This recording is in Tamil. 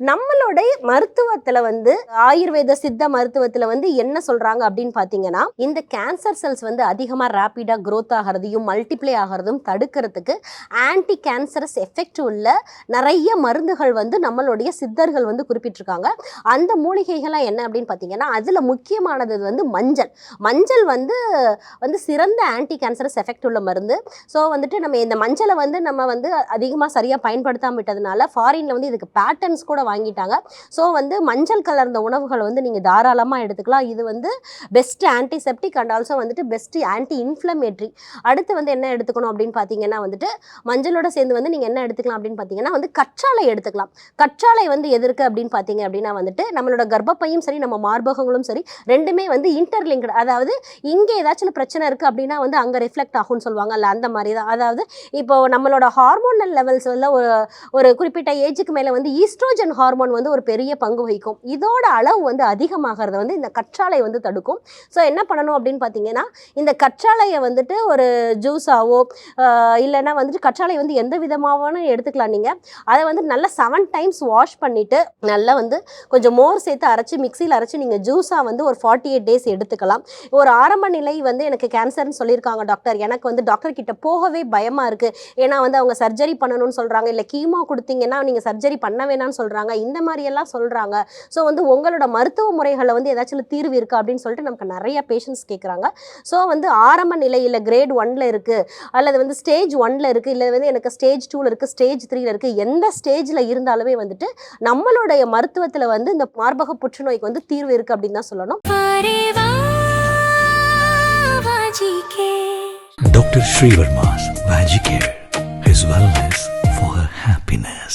நம்மளுடைய மருத்துவத்துல ஆயுர்வேத சித்த மருத்துவத்துல என்ன சொல்றாங்க அப்படின்னு பாத்தீங்கன்னா, இந்த கேன்சர் செல்ஸ் அதிகமா ரேபிடா growth ஆகிறதையும் மல்டிப்ளை ஆகிறதும் தடுக்கிறதுக்கு ஆன்டி கேன்சரஸ் எஃபெக்ட் உள்ள நிறைய மருந்துகள் நம்மளுடைய சித்தர்கள் குறிப்பிட்டிருக்காங்க. அந்த மூலிகைகள்லாம் என்ன அப்படின்னு பாத்தீங்கன்னா, அதுல முக்கியமானது மஞ்சள். மஞ்சள் சிறந்த ஆன்டி கேன்சரஸ் எஃபெக்ட் உள்ள மருந்து. ஸோ நம்ம இந்த மஞ்சளை நம்ம அதிகமாக சரியாக பயன்படுத்தாம விட்டதுனால ஃபாரின்ல இதுக்கு பேட்டர்ன்ஸ் கூட வாங்கிட்டாங்க. ஸோ மஞ்சள் கலர்ந்த உணவுகள் நீங்கள் தாராளமாக எடுத்துக்கலாம். இது best antiseptic and also best anti inflammatory. அடுத்து என்ன எடுத்துக்கணும் அப்படின்னு பார்த்தீங்கன்னா மஞ்சளோட சேர்ந்து நீங்கள் என்ன எடுத்துக்கலாம் அப்படின்னு பார்த்தீங்கன்னா கற்றாழை எடுத்துக்கலாம். கற்றாழை எதற்கு அப்படின்னு பார்த்தீங்க அப்படின்னா நம்மளோட கர்ப்பப்பையும் சரி நம்ம மார்பகங்களும் சரி ரெண்டுமே இன்டர்லிங்க்டு. அதாவது இங்கே ஏதாச்சும் பிரச்சனை இருக்குது அப்படின்னா அங்கே ரிஃப்ளெக்ட் ஆகும்னு சொல்லுவாங்க. அல்ல அந்த மாதிரி தான். அதாவது இப்போ நம்மளோட ஹார்மோனல் லெவல்ஸ் ஒரு குறிப்பிட்ட ஏஜுக்கு மேலே ஈஸ்ட்ரோஜன் ஹார்மோன் ஒரு பெரிய பங்கு வகிக்கும். இதோட அளவு அதிகமாகிறத இந்த கற்றாழை தடுக்கும். ஸோ என்ன பண்ணணும் அப்படின்னு பார்த்தீங்கன்னா, இந்த கற்றாழையை ஒரு ஜூஸாவோ இல்லைன்னா கற்றாழை எந்த விதமான எடுத்துக்கலாம். நீங்கள் அதை நல்லா 7 times வாஷ் பண்ணிவிட்டு நல்லா கொஞ்சம் மோர் சேர்த்து அரைச்சி மிக்சியில் அரைச்சி நீங்கள் ஜூஸாக ஒரு 48 days எடுத்துக்கலாம். ஒரு ஆரம்ப நிலை எனக்கு கேன்சர்னு சொல்லியிருக்காங்க டாக்டர், எனக்கு டாக்டர் கிட்ட போகவே பயமாக இருக்குது, ஏன்னா அவங்க சர்ஜரி பண்ணணும்னு சொல்கிறாங்க, இல்லை கீமோ கொடுத்தீங்கன்னா நீங்கள் சர்ஜரி பண்ண வேணாம்னு சொல்கிறாங்க, இந்த மாதிரியெல்லாம் சொல்கிறாங்க. ஸோ உங்களோட மருத்துவ முறைகளில் ஏதாச்சும் தீர்வு இருக்கா அப்படின்னு சொல்லிட்டு நமக்கு நிறைய பேஷண்ட்ஸ் கேட்குறாங்க. ஸோ ஆரம்ப நிலையில் கிரேட் 1ல் இருக்குது, அல்லது ஸ்டேஜ் 1ல் இருக்குது, இல்லை எனக்கு ஸ்டேஜ் 2ல் இருக்குது, ஸ்டேஜ் 3ல் இருக்குது, எந்த ஸ்டேஜில் இருந்தாலுமே நம்மளுடைய மருத்துவத்தில் இந்த மார்பக புற்றுநோய்க்கு தீர்வு இருக்குது அப்படின்னு தான் சொல்லணும். Dr. Srivarma's Vajicare, his wellness for her happiness.